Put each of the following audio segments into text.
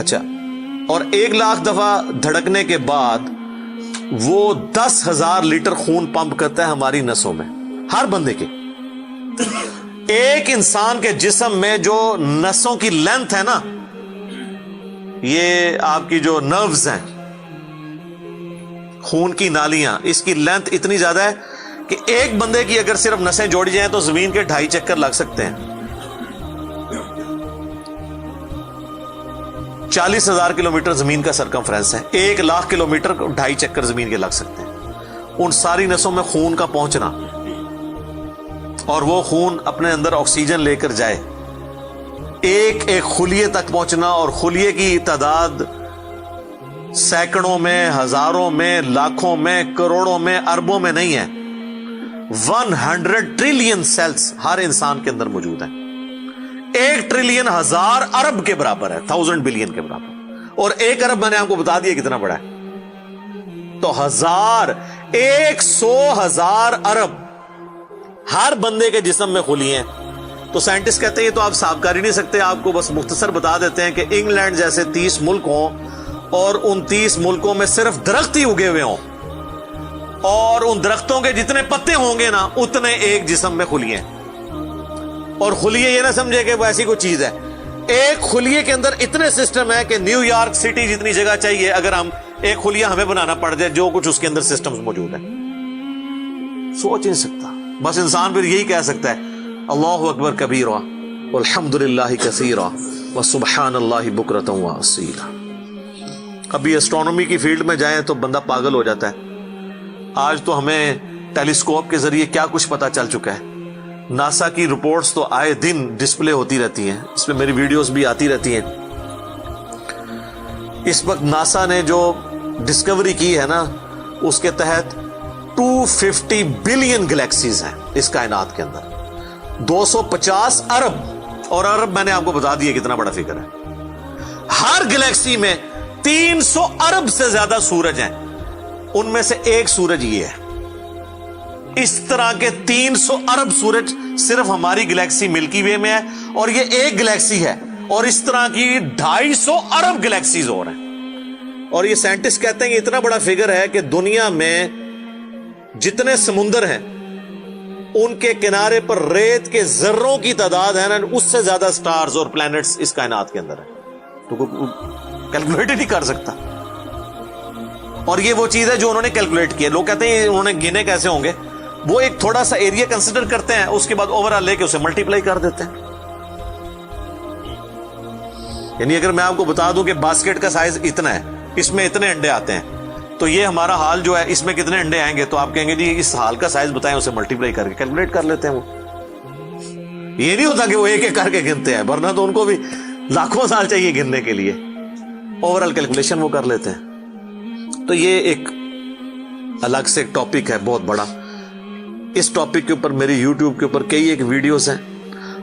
اچھا، اور 1,00,000 دفعہ دھڑکنے کے بعد وہ 10,000 لیٹر خون پمپ کرتا ہے ہماری نسوں میں، ہر بندے کے. ایک انسان کے جسم میں جو نسوں کی لینتھ ہے نا، یہ آپ کی جو نروز ہیں، خون کی نالیاں، اس کی لینتھ اتنی زیادہ ہے کہ ایک بندے کی اگر صرف نسیں جوڑی جائیں تو زمین کے 2.5 چکر لگ سکتے ہیں. 40,000 کلومیٹر زمین کا سرکمفرنس ہے، 1,00,000 کلومیٹر 2.5 چکر زمین کے لگ سکتے ہیں. ان ساری نسوں میں خون کا پہنچنا اور وہ خون اپنے اندر آکسیجن لے کر جائے، ایک ایک خلیے تک پہنچنا، اور خلیے کی تعداد سینکڑوں میں، ہزاروں میں، لاکھوں میں، کروڑوں میں، اربوں میں نہیں ہے. 100 ٹریلین سیلز ہر انسان کے اندر موجود ہیں. 1 ٹریلین 1000 ارب کے برابر ہے، 1000 بلین کے برابر. اور 1 ارب میں نے آپ کو بتا دیا کتنا بڑا ہے. تو 100,000 ارب ہر بندے کے جسم میں خلیے ہیں. تو سائنٹسٹ کہتے ہیں یہ تو آپ صاف کر ہی نہیں سکتے. آپ کو بس مختصر بتا دیتے ہیں کہ انگلینڈ جیسے 30 ملک ہوں اور ان 30 ملکوں میں صرف درخت ہی اگے ہوئے ہوں، اور ان درختوں کے جتنے پتے ہوں گے نا اتنے ایک جسم میں خلیے ہیں. اور خلیے یہ نہ سمجھے کہ وہ ایسی کوئی چیز ہے. ایک خلیے کے اندر اتنے سسٹم ہے کہ نیو یارک سٹی جتنی جگہ چاہیے اگر ہم ایک خلیہ ہمیں بنانا پڑ جائے، جو کچھ اس کے اندر سسٹمز موجود ہیں. سوچ نہیں سکتا. بس انسان پھر یہی کہہ سکتا ہے اللہ اکبر کبیرا والحمد للہ کثیرا وسبحان اللہ بکرۃ واصیلا. ابھی اسٹرانومی کی فیلڈ میں جائیں تو بندہ پاگل ہو جاتا ہے. آج تو ہمیں ٹیلیسکوپ کے ذریعے کیا کچھ پتا چل چکا ہے. ناسا کی رپورٹس تو آئے دن ڈسپلے ہوتی رہتی ہیں، اس میں میری ویڈیوز بھی آتی رہتی ہیں. اس وقت ناسا نے جو ڈسکوری کی ہے نا، اس کے تحت 250 بلین گلیکسیز ہیں اس کائنات کے اندر، 250 ارب. اور ارب میں نے آپ کو بتا دیا کتنا بڑا فگر ہے. ہر گلیکسی میں 300 ارب سے زیادہ سورج ہیں، ان میں سے ایک سورج یہ ہے. اس طرح کے 300 ارب سورج صرف ہماری گلیکسی ملکی وے میں ہے، اور یہ ایک گلیکسی ہے، اور اس طرح کی 250 ارب گلیکسیز اور ہیں. اور یہ سائنٹسٹ کہتے ہیں کہ اتنا بڑا فگر ہے کہ دنیا میں جتنے سمندر ہیں ان کے کنارے پر ریت کے ذروں کی تعداد ہے نا، اس سے زیادہ سٹارز اور پلانٹس اس کائنات کے اندر ہے. تو کوئی کیلکولیٹ ہی نہیں کر سکتا. اور یہ وہ چیز ہے جو انہوں نے کیلکولیٹ کی ہے. لوگ کہتے ہیں انہوں نے گنے کیسے ہوں گے. وہ ایک تھوڑا سا ایریا کنسیڈر کرتے ہیں، اس کے بعد اوور آل لے کے اسے ملٹیپلائی کر دیتے ہیں. یعنی اگر میں آپ کو بتا دوں کہ باسکٹ کا سائز اتنا ہے، اس میں اتنے انڈے آتے ہیں، تو یہ ہمارا حال جو ہے اس میں کتنے انڈے آئیں گے، تو آپ کہیں گے جی اس حال کا سائز بتائیں، اسے ملٹیپلائی کر کے کیلکولیٹ کر لیتے ہیں. وہ یہ نہیں ہوتا کہ وہ ایک ایک کر کے گنتے ہیں، ورنہ تو ان کو بھی لاکھوں سال چاہیے گننے کے لیے. اوور آل کیلکولیشن وہ کر لیتے ہیں. تو یہ ایک الگ سے ایک ٹاپک ہے بہت بڑا. اس ٹاپک کے اوپر میری یوٹیوب کے اوپر کئی ایک ویڈیوز ہیں.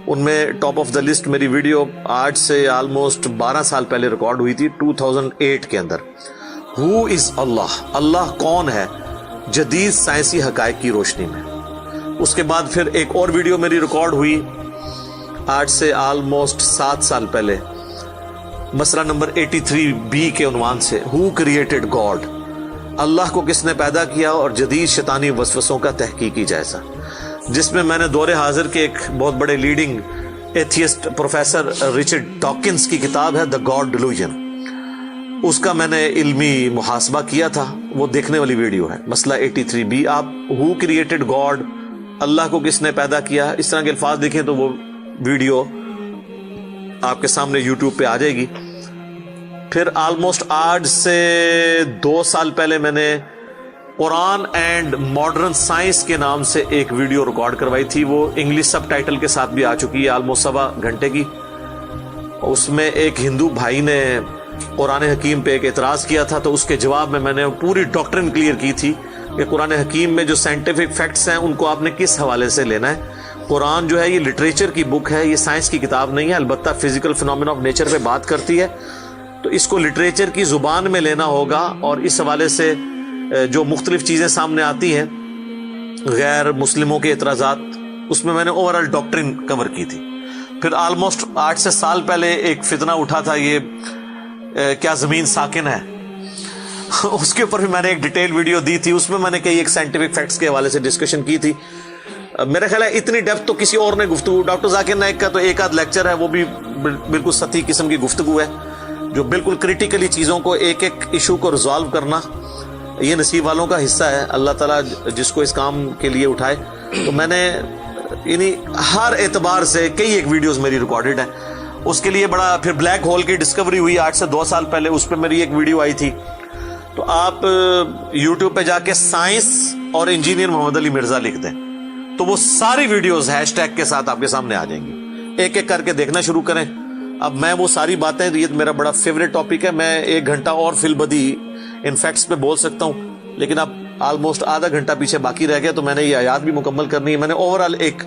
ان میں ٹاپ آف دا لسٹ میری ویڈیو آج سے آلموسٹ 12 سال پہلے ریکارڈ ہوئی تھی، 2008 کے اندر. ہو از اللہ، اللہ کون ہے جدید سائنسی حقائق کی روشنی میں. اس کے بعد پھر ایک اور ویڈیو میری ریکارڈ ہوئی آج سے آلموسٹ 7 سال پہلے، مسئلہ نمبر 83B کے عنوان سے، ہو کریٹڈ گاڈ، اللہ کو کس نے پیدا کیا اور جدید شیطانی وسوسوں کا تحقیقی جائزہ، جس میں میں نے دور حاضر کے ایک بہت بڑے leading atheist professor Richard Dawkins کی کتاب ہے دا گاڈ ڈیلوژن، اس کا میں نے علمی محاسبہ کیا تھا. وہ دیکھنے والی ویڈیو ہے، مسئلہ 83B. آپ ہو کریٹڈ گاڈ، اللہ کو کس نے پیدا کیا، اس طرح کے الفاظ دیکھیں تو وہ ویڈیو آپ کے سامنے یوٹیوب پہ آ جائے گی. پھر آلموسٹ آج سے 2 سال پہلے میں نے قرآن اینڈ ماڈرن سائنس کے نام سے ایک ویڈیو ریکارڈ کروائی تھی. وہ انگلش سب ٹائٹل کے ساتھ بھی آ چکی ہے، آلموسٹ 1.25 گھنٹے کی. اس میں ایک ہندو بھائی نے قرآن حکیم پہ ایک اعتراض کیا تھا، تو اس کے جواب میں نے پوری ڈاکٹرن کلیئر کی تھی کہ قرآن حکیم میں جو سائنٹیفک فیکٹس ہیں ان کو آپ نے کس حوالے سے لینا ہے. قرآن جو ہے یہ لٹریچر کی بک ہے، یہ سائنس کی کتاب نہیں ہے. البتہ فزیکل فینومینا آف نیچر پہ بات کرتی ہے، تو اس کو لٹریچر کی زبان میں لینا ہوگا. اور اس حوالے سے جو مختلف چیزیں سامنے آتی ہیں، غیر مسلموں کے اعتراضات، اس میں نے اوور آل ڈاکٹرن کور کی تھی. پھر آلموسٹ 8 سے سال پہلے ایک فتنہ اٹھا تھا، یہ کیا زمین ساکن ہے، اس کے اوپر بھی میں نے ایک ڈیٹیل ویڈیو دی تھی. اس میں میں نے کئی ایک سائنٹیفک فیکٹس کے حوالے سے ڈسکشن کی تھی. میرا خیال ہے اتنی ڈیپتھ تو کسی اور نے گفتگو، ڈاکٹر ذاکر نائک کا تو ایک آدھ لیکچر ہے، وہ بھی بالکل سطحی قسم کی گفتگو ہے، جو بالکل کریٹیکلی چیزوں کو ایک ایک ایشو کو ریزالو کرنا یہ نصیب والوں کا حصہ ہے. اللہ تعالیٰ جس کو اس کام کے لیے اٹھائے. تو میں نے یعنی ہر اعتبار سے کئی ایک ویڈیوز میری ریکارڈڈ ہیں. اس کے لیے بڑا پھر بلیک ہول کی ڈسکوری ہوئی آج سے 2 سال پہلے، اس پہ میری ایک ویڈیو آئی تھی. تو آپ یوٹیوب پہ جا کے سائنس اور انجینئر محمد علی مرزا لکھ دیں تو وہ ساری ویڈیوز ہیش ٹیگ کے ساتھ آپ کے سامنے آ جائیں گی. ایک ایک کر کے دیکھنا شروع کریں. اب میں وہ ساری باتیں، یہ میرا بڑا فیوریٹ ٹاپک ہے، میں 1 گھنٹہ اور فی البدی ان فیکٹس پہ بول سکتا ہوں، لیکن اب آلموسٹ آدھا گھنٹہ پیچھے باقی رہ گیا، تو میں نے یہ آیات بھی مکمل کرنی ہے. میں نے اوور آل ایک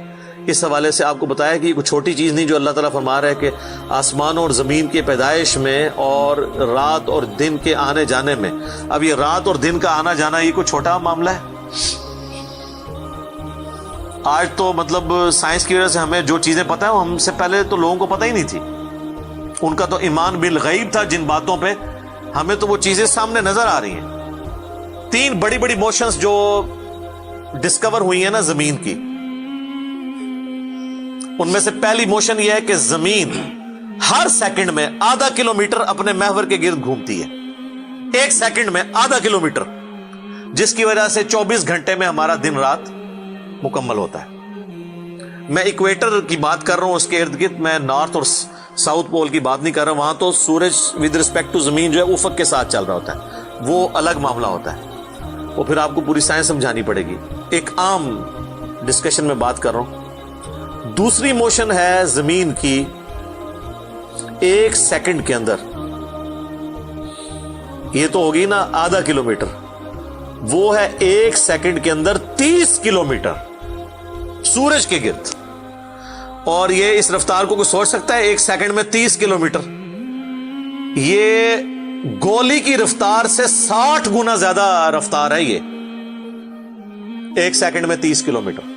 اس حوالے سے آپ کو بتایا کہ یہ کوئی چھوٹی چیز نہیں جو اللہ تعالیٰ فرما رہا ہے کہ آسمانوں اور زمین کے پیدائش میں اور رات اور دن کے آنے جانے میں. اب یہ رات اور دن کا آنا جانا یہ کوئی چھوٹا معاملہ ہے؟ آج تو مطلب سائنس کی وجہ سے ہمیں جو چیزیں پتہ ہیں وہ ہم سے پہلے تو لوگوں کو پتہ ہی نہیں تھی. ان کا تو ایمان بالغیب تھا جن باتوں پہ، ہمیں تو وہ چیزیں سامنے نظر آ رہی ہیں. 3 بڑی بڑی موشنز جو ڈسکور ہوئی ہیں نا زمین کی، ان میں سے پہلی موشن یہ ہے کہ زمین ہر سیکنڈ میں آدھا کلومیٹر اپنے محور کے گرد گھومتی ہے. 1 سیکنڈ میں آدھا کلومیٹر، جس کی وجہ سے 24 گھنٹے میں ہمارا دن رات مکمل ہوتا ہے. میں ایکویٹر کی بات کر رہا ہوں، اس کے ارد گرد، میں نارتھ اور ساؤتھ پول کی بات نہیں کر رہا. وہاں تو سورج ود رسپیکٹ ٹو زمین جو ہے افق کے ساتھ چل رہا ہوتا ہے، وہ الگ معاملہ ہوتا ہے، وہ پھر آپ کو پوری سائنس سمجھانی پڑے گی. ایک عام ڈسکشن میں بات کر رہا ہوں. دوسری موشن ہے زمین کی 1 سیکنڈ کے اندر، یہ تو ہوگی نا آدھا کلومیٹر، وہ ہے 1 سیکنڈ کے اندر 30 کلومیٹر سورج کے گرد. اور یہ اس رفتار کو کوئی سوچ سکتا ہے؟ 1 سیکنڈ میں 30 کلومیٹر، یہ گولی کی رفتار سے 60 گنا زیادہ رفتار ہے. یہ 1 سیکنڈ میں 30 کلومیٹر.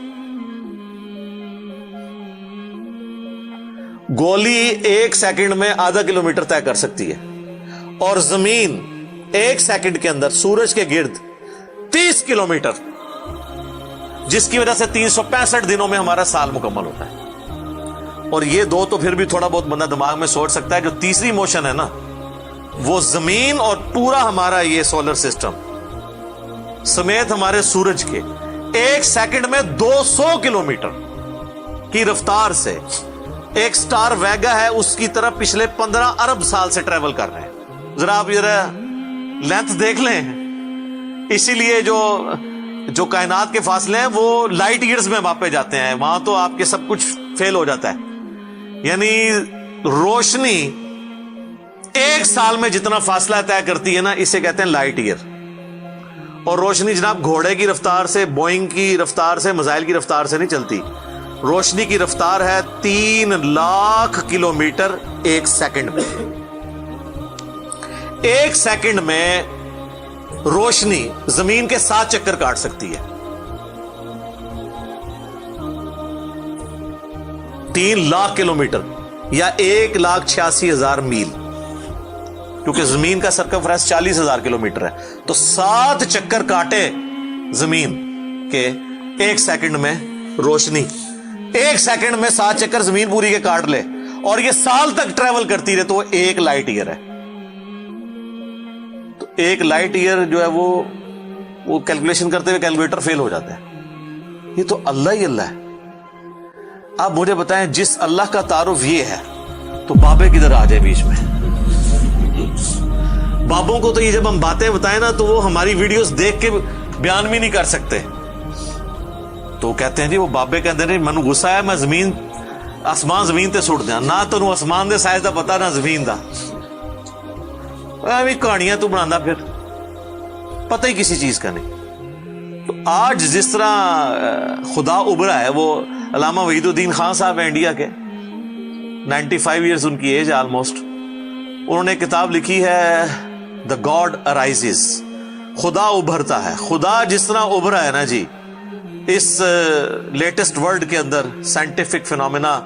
گولی 1 سیکنڈ میں آدھا کلومیٹر طے کر سکتی ہے، اور زمین 1 سیکنڈ کے اندر سورج کے گرد 30 کلومیٹر، جس کی وجہ سے 365 دنوں میں ہمارا سال مکمل ہوتا ہے. اور یہ 2 تو پھر بھی تھوڑا بہت بندہ دماغ میں سوچ سکتا ہے. جو تیسری موشن ہے نا، وہ زمین اور پورا ہمارا یہ سولر سسٹم سمیت ہمارے سورج کے 1 سیکنڈ میں 200 کلومیٹر کی رفتار سے ایک سٹار ویگا ہے اس کی طرف پچھلے 15 ارب سال سے ٹریول کر رہے ہیں. ذرا آپ لینتھ دیکھ لیں. اسی لیے جو کائنات کے فاصلے ہیں وہ لائٹ ایئرز میں ماپے جاتے ہیں. وہاں تو آپ کے سب کچھ فیل ہو جاتا ہے. یعنی روشنی 1 سال میں جتنا فاصلہ طے کرتی ہے نا، اسے کہتے ہیں لائٹ ایئر. اور روشنی جناب گھوڑے کی رفتار سے، بوئنگ کی رفتار سے، میزائل کی رفتار سے نہیں چلتی. روشنی کی رفتار ہے 3 لاکھ کلومیٹر 1 سیکنڈ میں. 1 سیکنڈ میں روشنی زمین کے 7 چکر کاٹ سکتی ہے. 3 لاکھ کلومیٹر یا 1,86,000 میل، کیونکہ زمین کا سرکمفرنس 40,000 کلومیٹر ہے. تو 7 چکر کاٹے زمین کے 1 سیکنڈ میں روشنی، 1 سیکنڈ میں 7 چکر زمین پوری کے کاٹ لے، اور یہ سال تک ٹریول کرتی رہے، تو وہ 1 لائٹ ایئر ہے. تو 1 لائٹ ایئر جو ہے وہ کیلکولیشن کرتے ہوئے کیلکولیٹر فیل ہو جاتا ہے. یہ تو اللہ ہی اللہ ہے. آپ مجھے بتائیں، جس اللہ کا تعارف یہ ہے تو بابے کدھر آ جائے بیچ میں؟ بابوں کو تو یہ جب ہم باتیں بتائیں نا تو وہ ہماری ویڈیوز دیکھ کے بیان بھی نہیں کر سکتے. تو کہتے ہیں جی وہ بابے کہتے ہیں منو غصہ ہے، میں زمین آسمان زمین تے سٹ دیا، نہ تو آسمان دے سائز دا پتا نہ زمین دا. کہانیاں تو بنا پھر پتہ ہی کسی چیز کا نہیں. تو آج جس طرح خدا ابھرا ہے، وہ علامہ وحید الدین خان صاحب ہیں انڈیا کے، 95 ایئرز ان کی ایج ہے آلموسٹ. انہوں نے کتاب لکھی ہے دا گاڈ ارائزز، خدا ابھرتا ہے. خدا جس طرح ابھرا ہے نا جی اس لیٹسٹ ورلڈ کے اندر سائنٹیفک فینومینا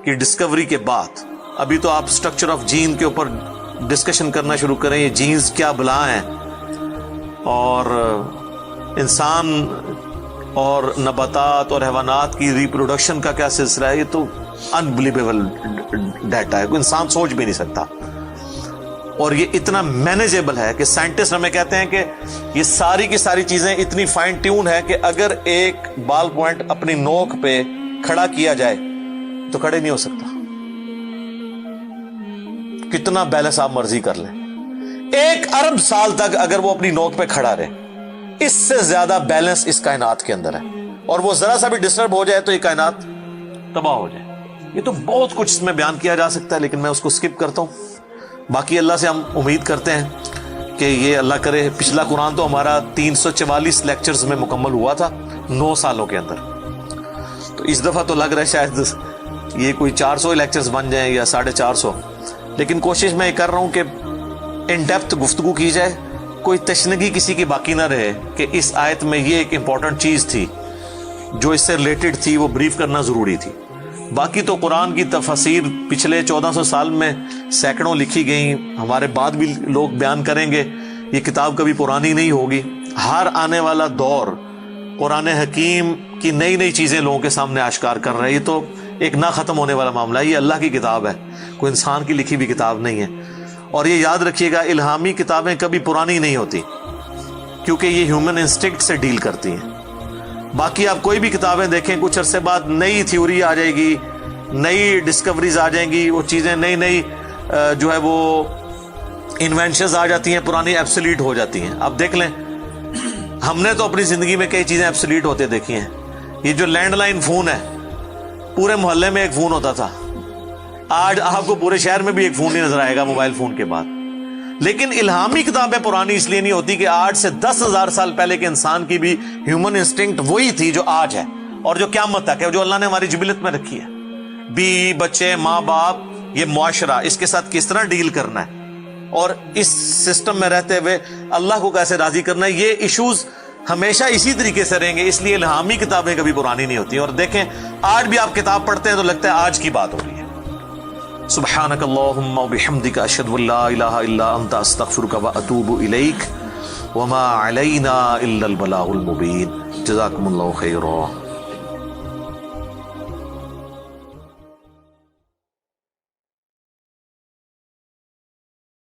کی ڈسکوری کے بعد، ابھی تو آپ سٹرکچر آف جین کے اوپر ڈسکشن کرنا شروع کریں یہ جینز کیا بلا ہیں اور انسان اور نباتات اور حیوانات کی ریپروڈکشن کا کیا سلسلہ ہے، یہ تو انبلیویبل ڈیٹا ہے، کوئی انسان سوچ بھی نہیں سکتا. اور یہ اتنا مینیجیبل ہے کہ سائنٹسٹ ہمیں کہتے ہیں کہ یہ ساری کی ساری چیزیں اتنی فائن ٹیون ہے کہ اگر ایک بال پوائنٹ اپنی نوک پہ کھڑا کیا جائے تو کھڑے نہیں ہو سکتا، کتنا بیلنس آپ مرضی کر لیں. 1 ارب سال تک اگر وہ اپنی نوک پہ کھڑا رہے، اس سے زیادہ بیلنس اس کائنات کے اندر ہے، اور وہ ذرا سا بھی ڈسٹرب ہو جائے تو یہ کائنات تباہ ہو جائے. یہ تو بہت کچھ اس میں بیان کیا جا سکتا ہے لیکن میں اس کو سکپ کرتا ہوں. باقی اللہ سے ہم امید کرتے ہیں کہ یہ اللہ کرے. پچھلا قرآن تو ہمارا 344 لیکچرز میں مکمل ہوا تھا 9 سالوں کے اندر، تو اس دفعہ تو لگ رہا ہے شاید یہ کوئی 400 لیکچرز بن جائیں یا 450. لیکن کوشش میں یہ کر رہا ہوں کہ ان ڈیپتھ گفتگو کی جائے، کوئی تشنگی کسی کی باقی نہ رہے کہ اس آیت میں یہ ایک امپورٹنٹ چیز تھی جو اس سے ریلیٹڈ تھی، وہ بریف کرنا ضروری تھی. باقی تو قرآن کی تفاسیر پچھلے 1400 سال میں سینکڑوں لکھی گئیں، ہمارے بعد بھی لوگ بیان کریں گے. یہ کتاب کبھی پرانی نہیں ہوگی. ہر آنے والا دور قرآن حکیم کی نئی نئی چیزیں لوگوں کے سامنے آشکار کر رہا ہے. یہ تو ایک نہ ختم ہونے والا معاملہ ہے. یہ اللہ کی کتاب ہے، کوئی انسان کی لکھی ہوئی کتاب نہیں ہے. اور یہ یاد رکھیے گا، الہامی کتابیں کبھی پرانی نہیں ہوتی کیونکہ یہ ہیومن انسٹنکٹ سے ڈیل کرتی ہیں. باقی آپ کوئی بھی کتابیں دیکھیں، کچھ عرصے بعد نئی تھیوری آ جائے گی، نئی ڈسکوریز آ جائیں گی، وہ چیزیں نئی نئی جو ہے وہ انوینشنز آ جاتی ہیں، پرانی ایبسلیٹ ہو جاتی ہیں. آپ دیکھ لیں، ہم نے تو اپنی زندگی میں کئی چیزیں ایبسلیٹ ہوتے دیکھی ہیں. یہ جو لینڈ لائن فون ہے، پورے محلے میں ایک فون ہوتا تھا، آج آپ کو پورے شہر میں بھی ایک فون نہیں نظر آئے گا موبائل فون کے بعد. لیکن الہامی کتابیں پرانی اس لیے نہیں ہوتی کہ آج سے 10,000 سال پہلے کے انسان کی بھی ہیومن انسٹنکٹ وہی تھی جو آج ہے اور جو قیامت تک ہے، جو اللہ نے ہماری جبلت میں رکھی ہے. بیوی بچے ماں باپ، یہ معاشرہ، اس کے ساتھ کس طرح ڈیل کرنا ہے اور اس سسٹم میں رہتے ہوئے اللہ کو کیسے راضی کرنا ہے، یہ ایشوز ہمیشہ اسی طریقے سے رہیں گے. اس لیے الہامی کتابیں کبھی پرانی نہیں ہوتی. اور دیکھیں، آج بھی آپ کتاب پڑھتے ہیں تو لگتا ہے آج کی بات ہو رہی ہے. سبحانک اللہم وبحمدک، اشہد ان لا الہ الا انت، استغفرک واتوب الیک، وما علینا الا البلاغ المبین. جزاکم اللہ خیرا.